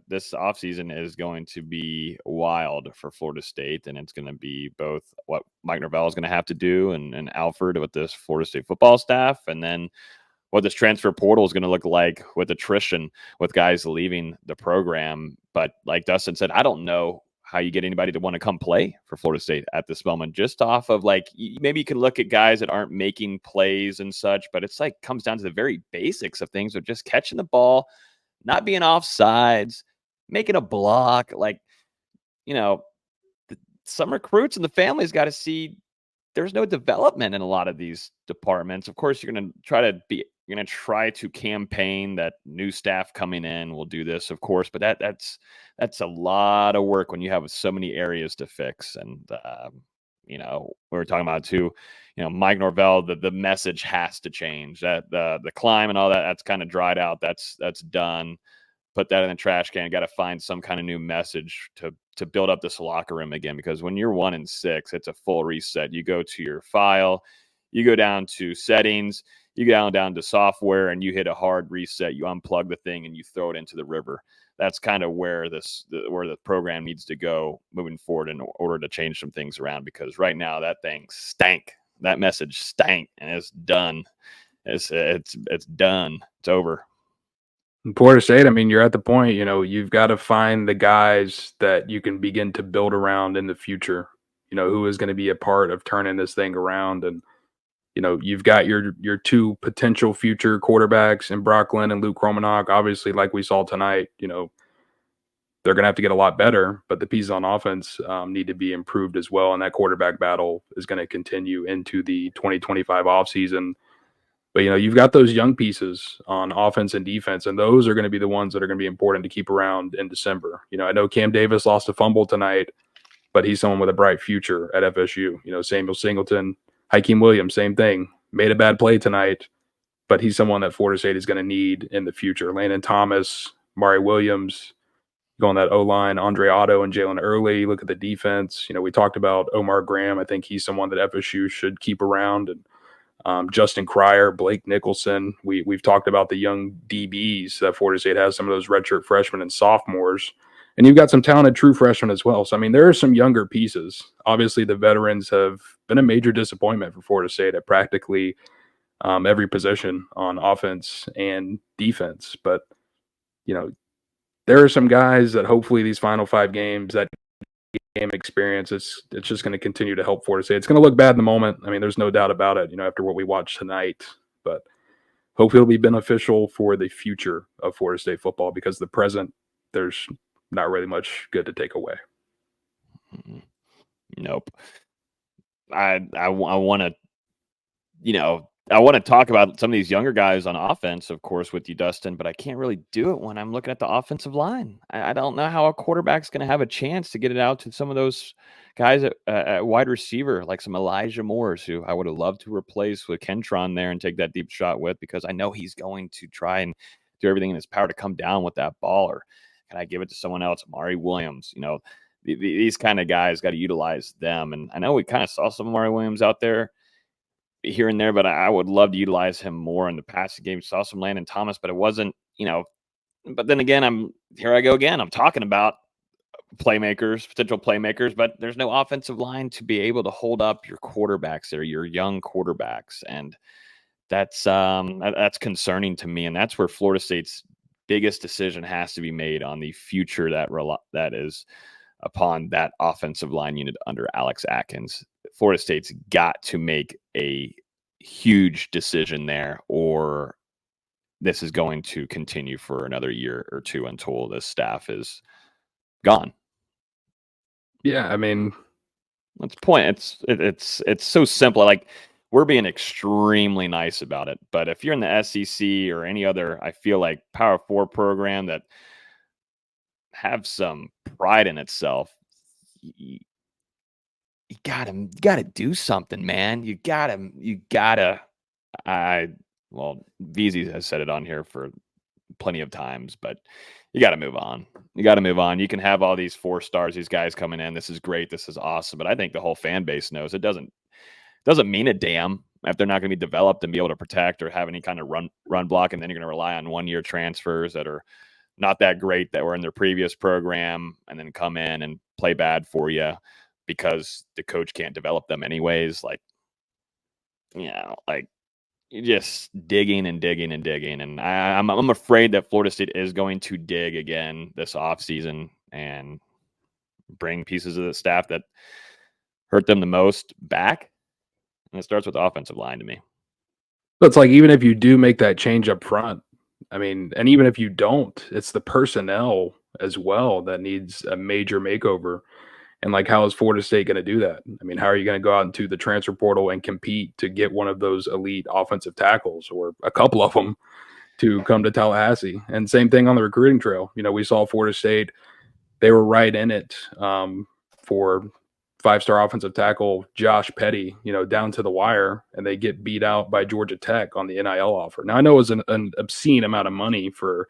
this offseason is going to be wild for Florida State, and it's going to be both what Mike Norvell is going to have to do and Alfred with this Florida State football staff, and then what this transfer portal is going to look like with attrition, with guys leaving the program. But like Dustin said, I don't know how you get anybody to want to come play for Florida State at this moment, just off of maybe you can look at guys that aren't making plays and such, but it's comes down to the very basics of things of just catching the ball, not being offsides, making a block. Some recruits and the families got to see there's no development in a lot of these departments. Of course, you're going to try to campaign that new staff coming in will do this, of course, but that's a lot of work when you have so many areas to fix. And, we were talking about too, Mike Norvell, the message has to change. That the climb and all that, that's kind of dried out. That's done. Put that in the trash can. Got to find some kind of new message to build up this locker room again, because when you're 1-6, it's a full reset. You go to your file, you go down to settings, you go down to software, and you hit a hard reset. You unplug the thing and you throw it into the river. That's kind of where the program needs to go moving forward in order to change some things around, because right now that thing stank. That message stank, and it's done. It's done. It's over. Florida State, I mean, you're at the point, you've got to find the guys that you can begin to build around in the future, who is going to be a part of turning this thing around. And, you've got your two potential future quarterbacks in Brock Lynn and Luke Romanok. Obviously, like we saw tonight, they're going to have to get a lot better, but the pieces on offense need to be improved as well. And that quarterback battle is going to continue into the 2025 offseason. But, you've got those young pieces on offense and defense, and those are going to be the ones that are going to be important to keep around in December. I know Cam Davis lost a fumble tonight, but he's someone with a bright future at FSU. Samuel Singleton, Hakeem Williams, same thing. Made a bad play tonight, but he's someone that Florida State is going to need in the future. Landon Thomas, Mari Williams, go on that O-line, Andre Otto and Jalen Early. Look at the defense. We talked about Omar Graham. I think he's someone that FSU should keep around. And Justin Cryer, Blake Nicholson. We've talked about the young DBs that Florida State has, some of those redshirt freshmen and sophomores. And you've got some talented true freshmen as well. So, I mean, there are some younger pieces. Obviously, the veterans have been a major disappointment for Florida State at practically every position on offense and defense. But, there are some guys that hopefully these final 5 games, that game experience, it's just going to continue to help Florida State. It's going to look bad in the moment. I mean, there's no doubt about it, after what we watched tonight, but hopefully it'll be beneficial for the future of Florida State football, because the present, there's not really much good to take away. Nope. I want to, I want to talk about some of these younger guys on offense, of course, with you, Dustin, but I can't really do it when I'm looking at the offensive line. I don't know how a quarterback's going to have a chance to get it out to some of those guys at wide receiver, like some Elijah Moores, who I would have loved to replace with Kentron there and take that deep shot with, because I know he's going to try and do everything in his power to come down with that ball. Or can I give it to someone else? Mari Williams, these kind of guys, got to utilize them. And I know we kind of saw some Mari Williams out there here and there, but I would love to utilize him more in the passing game. Saw some Landon Thomas, but it wasn't, but then again, I'm talking about potential playmakers, but there's no offensive line to be able to hold up your quarterbacks there, your young quarterbacks. And that's concerning to me. And that's where Florida State's biggest decision has to be made on the future that is upon that offensive line unit under Alex Atkins. Florida State's got to make a huge decision there, or this is going to continue for another year or two until this staff is gone. Yeah, I mean, that's the point. It's so simple. Like, we're being extremely nice about it, but if you're in the SEC or any other, I feel like Power 4 program that have some pride in itself, you gotta do something, man. You gotta. VZ has said it on here for plenty of times, but you got to move on. You can have all these 4 stars, these guys coming in. This is great. This is awesome. But I think the whole fan base knows it doesn't mean a damn if they're not going to be developed and be able to protect or have any kind of run block. And then you're going to rely on 1-year transfers that are not that great that were in their previous program and then come in and play bad for you because the coach can't develop them anyways. Like, like you're just digging and digging and digging. And I'm afraid that Florida State is going to dig again this offseason and bring pieces of the staff that hurt them the most back. And it starts with the offensive line to me. But it's like, even if you do make that change up front, I mean, and even if you don't, it's the personnel as well that needs a major makeover. And like, how is Florida State going to do that? I mean, how are you going to go out into the transfer portal and compete to get one of those elite offensive tackles or a couple of them to come to Tallahassee? And same thing on the recruiting trail. We saw Florida State, they were right in it for five-star offensive tackle Josh Petty, down to the wire, and they get beat out by Georgia Tech on the NIL offer. Now, I know it was an obscene amount of money for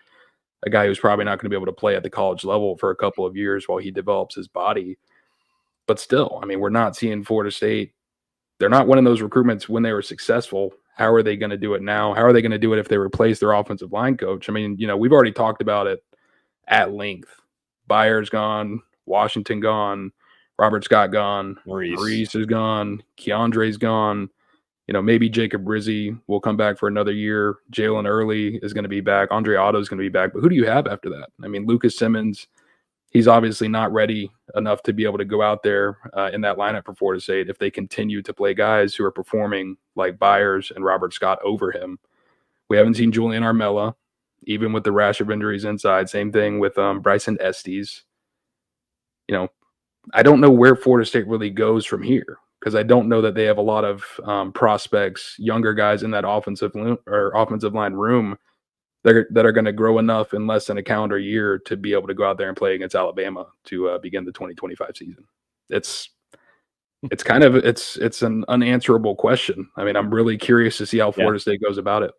a guy who's probably not going to be able to play at the college level for a couple of years while he develops his body. But still, I mean, we're not seeing Florida State. They're not winning those recruitments when they were successful. How are they going to do it now? How are they going to do it if they replace their offensive line coach? I mean, we've already talked about it at length. Byers gone, Washington gone, Robert Scott gone, Maurice is gone, Keandre's gone. Maybe Jacob Rizzi will come back for another year. Jalen Early is going to be back. Andre Otto is going to be back. But who do you have after that? I mean, Lucas Simmons, he's obviously not ready enough to be able to go out there in that lineup for Florida State if they continue to play guys who are performing like Byers and Robert Scott over him. We haven't seen Julian Armella, even with the rash of injuries inside. Same thing with Bryson Estes. I don't know where Florida State really goes from here, because I don't know that they have a lot of prospects, younger guys in that offensive line room that are going to grow enough in less than a calendar year to be able to go out there and play against Alabama to begin the 2025 season. It's an unanswerable question. I mean, I'm really curious to see how Florida State goes about it.